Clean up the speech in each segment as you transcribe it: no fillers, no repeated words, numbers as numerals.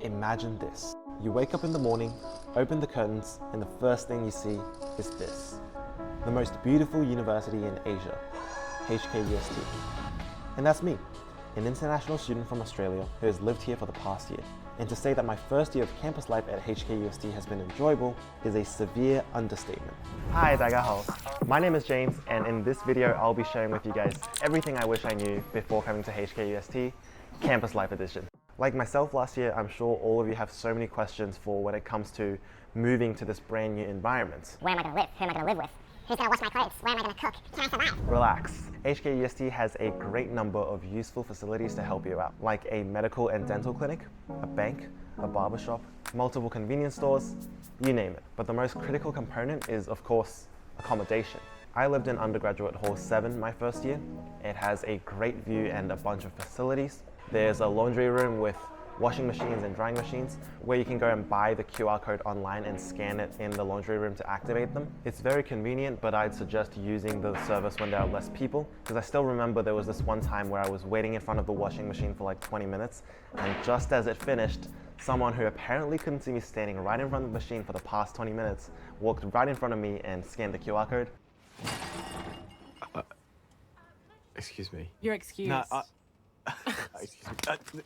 Imagine this. You wake up in the morning, open the curtains, and the first thing you see is this. The most beautiful university in Asia, HKUST. And that's me, an international student from Australia who has lived here for the past year. And to say that my first year of campus life at HKUST has been enjoyable is a severe understatement. Hi, 大家好. My name is James, and in this video I'll be sharing with you guys everything I wish I knew before coming to HKUST, Campus Life Edition. Like myself last year, I'm sure all of you have so many questions for when it comes to moving to this brand new environment. Where am I going to live? Who am I going to live with? Who's going to wash my clothes? Where am I going to cook? Can I survive? Relax. HKUST has a great number of useful facilities to help you out, like a medical and dental clinic, a bank, a barbershop, multiple convenience stores, you name it. But the most critical component is, of course, accommodation. I lived in undergraduate hall 7 my first year. It has a great view and a bunch of facilities. There's a laundry room with washing machines and drying machines where you can go and buy the QR code online and scan it in the laundry room to activate them. It's very convenient, but I'd suggest using the service when there are less people, because I still remember there was this one time where I was waiting in front of the washing machine for like 20 minutes, and just as it finished, someone who apparently couldn't see me standing right in front of the machine for the past 20 minutes walked right in front of me and scanned the QR code. Excuse me. You're excused. No, excuse me.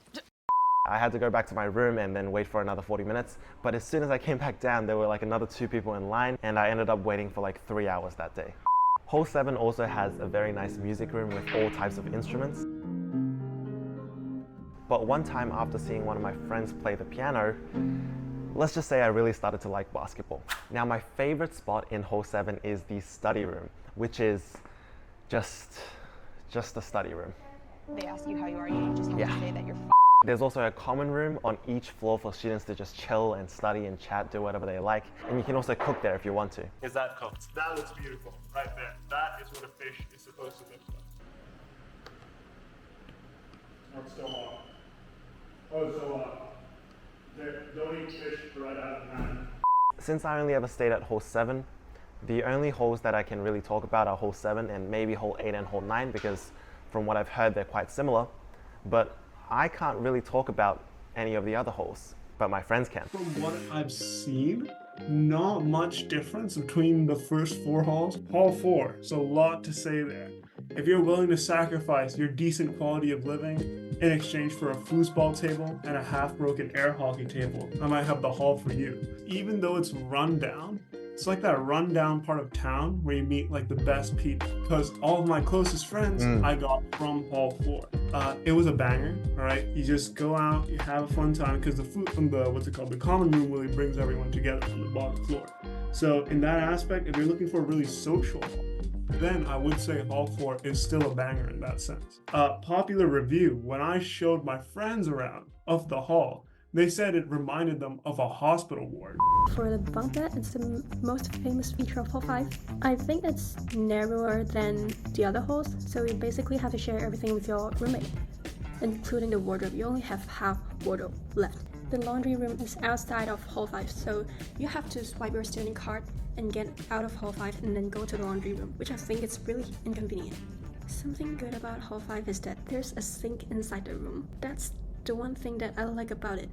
I had to go back to my room and then wait for another 40 minutes. But as soon as I came back down, there were like another 2 people in line, and I ended up waiting for like 3 hours that day. Hall 7 also has a very nice music room with all types of instruments. But one time after seeing one of my friends play the piano, let's just say I really started to like basketball. Now my favorite spot in Hall 7 is the study room, which is just a study room. They ask you how you are, you just have to say that you're There's also a common room on each floor for students to just chill and study and chat, do whatever they like. And you can also cook there if you want to. Is that cooked? That looks beautiful, right there. That is what a fish is supposed to look like. Oh, it's still hot. Oh, it's so hot. Don't eat fish right out of the pan. Since I only ever stayed at Hall 7, the only halls that I can really talk about are Hall 7 and maybe Hall 8 and Hall 9, because from what I've heard, they're quite similar. But I can't really talk about any of the other halls, but my friends can. From what I've seen, not much difference between the first 4 halls. Hall 4, so a lot to say there. If you're willing to sacrifice your decent quality of living in exchange for a foosball table and a half-broken air hockey table, I might have the hall for you. Even though it's run down, it's like that rundown part of town where you meet like the best people. Because all of my closest friends I got from Hall 4. It was a banger, all right? You just go out, you have a fun time, because the food from the common room really brings everyone together from the bottom floor. So in that aspect, if you're looking for a really social hall, then I would say Hall 4 is still a banger in that sense. Popular review, when I showed my friends around of the hall, they said it reminded them of a hospital ward. For the bunk bed, it's the most famous feature of Hall 5. I think it's narrower than the other halls, so you basically have to share everything with your roommate, including the wardrobe. You only have half wardrobe left. The laundry room is outside of Hall 5, so you have to swipe your student card and get out of Hall 5 and then go to the laundry room, which I think is really inconvenient. Something good about Hall 5 is that there's a sink inside the room. That's the one thing that I like about it.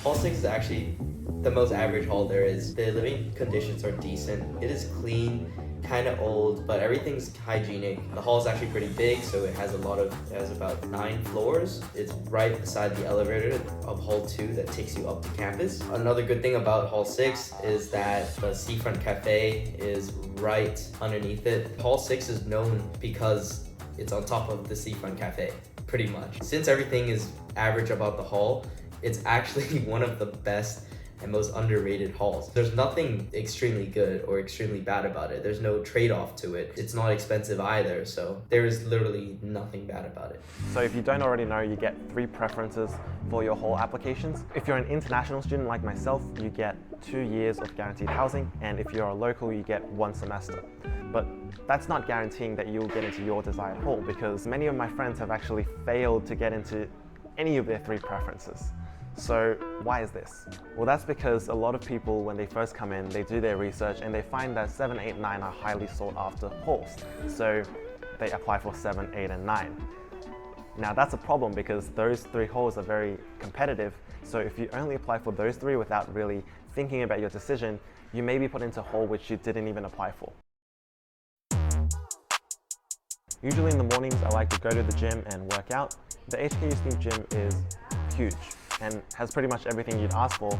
Hall 6 is actually the most average hall there is. The living conditions are decent. It is clean, kind of old, but everything's hygienic. The hall is actually pretty big, so it has about 9 floors. It's right beside the elevator of Hall 2 that takes you up to campus. Another good thing about Hall 6 is that the seafront cafe is right underneath it. Hall 6 is known because it's on top of the seafront cafe, pretty much. Since everything is average about the hall, it's actually one of the best and most underrated halls. There's nothing extremely good or extremely bad about it. There's no trade-off to it. It's not expensive either, so there is literally nothing bad about it. So if you don't already know, you get 3 preferences for your hall applications. If you're an international student like myself, you get 2 years of guaranteed housing, and if you're a local, you get 1 semester. But that's not guaranteeing that you'll get into your desired hall, because many of my friends have actually failed to get into any of their 3 preferences. So why is this? Well, that's because a lot of people, when they first come in, they do their research and they find that 7, 8, 9 are highly sought after halls. So they apply for 7, 8, and 9. Now that's a problem because those 3 halls are very competitive, so if you only apply for those 3 without really thinking about your decision, you may be put into a hall which you didn't even apply for. Usually in the mornings I like to go to the gym and work out. The HKUST gym is huge and has pretty much everything you'd ask for,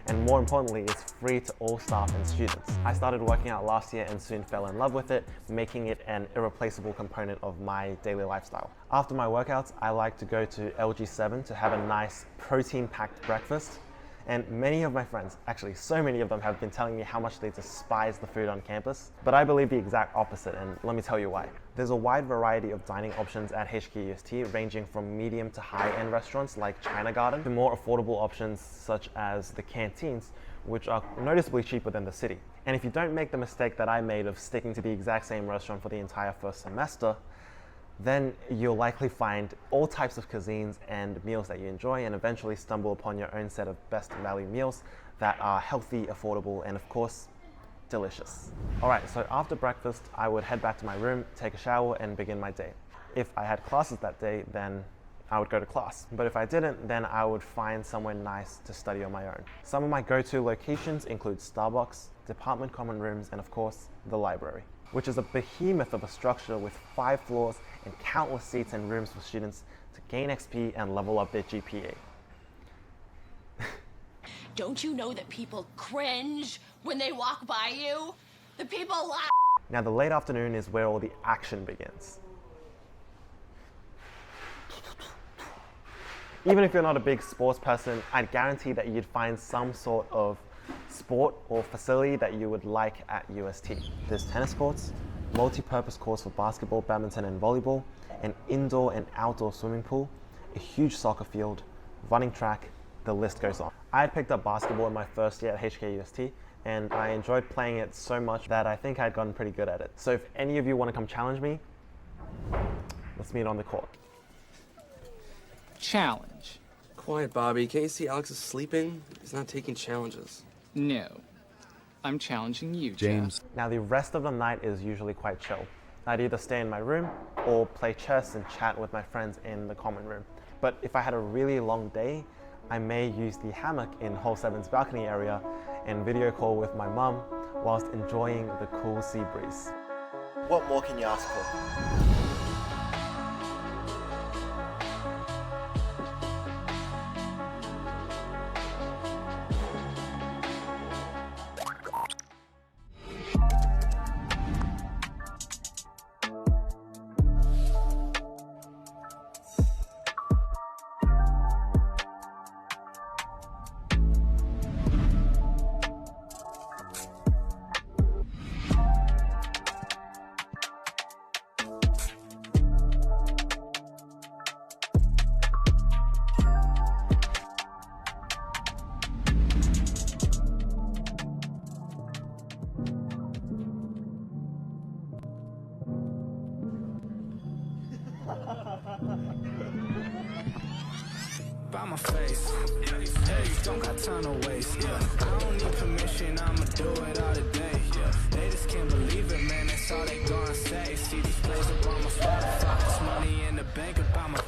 and more importantly, it's free to all staff and students. I started working out last year and soon fell in love with it, making it an irreplaceable component of my daily lifestyle. After my workouts, I like to go to LG7 to have a nice protein-packed breakfast. And many of my friends, actually so many of them, have been telling me how much they despise the food on campus. But I believe the exact opposite, and let me tell you why. There's a wide variety of dining options at HKUST, ranging from medium to high-end restaurants like China Garden to more affordable options such as the canteens, which are noticeably cheaper than the city. And if you don't make the mistake that I made of sticking to the exact same restaurant for the entire first semester, then you'll likely find all types of cuisines and meals that you enjoy, and eventually stumble upon your own set of best value meals that are healthy, affordable, and of course, delicious. Alright, so after breakfast, I would head back to my room, take a shower, and begin my day. If I had classes that day, then I would go to class. But if I didn't, then I would find somewhere nice to study on my own. Some of my go-to locations include Starbucks, department common rooms, and of course, the library, which is a behemoth of a structure with 5 floors and countless seats and rooms for students to gain XP and level up their GPA. Don't you know that people cringe when they walk by you? The people laugh. Now the late afternoon is where all the action begins. Even if you're not a big sports person, I'd guarantee that you'd find some sort of sport or facility that you would like at UST. There's tennis courts, multi-purpose courts for basketball, badminton, and volleyball, an indoor and outdoor swimming pool, a huge soccer field, running track, the list goes on. I had picked up basketball in my first year at HKUST, and I enjoyed playing it so much that I think I'd gotten pretty good at it. So if any of you want to come challenge me, let's meet on the court. Challenge. Quiet, Bobby. Can't you see Alex is sleeping? He's not taking challenges. No. I'm challenging you, James. Jeff. Now the rest of the night is usually quite chill. I'd either stay in my room or play chess and chat with my friends in the common room. But if I had a really long day, I may use the hammock in Hall 7's balcony area and video call with my mum whilst enjoying the cool sea breeze. What more can you ask for? By my face, don't got time to waste. I don't need permission, I'ma do it all today. They just can't believe it, man. That's all they gonna say. See these plays up on my Spotify, money in the bank up on my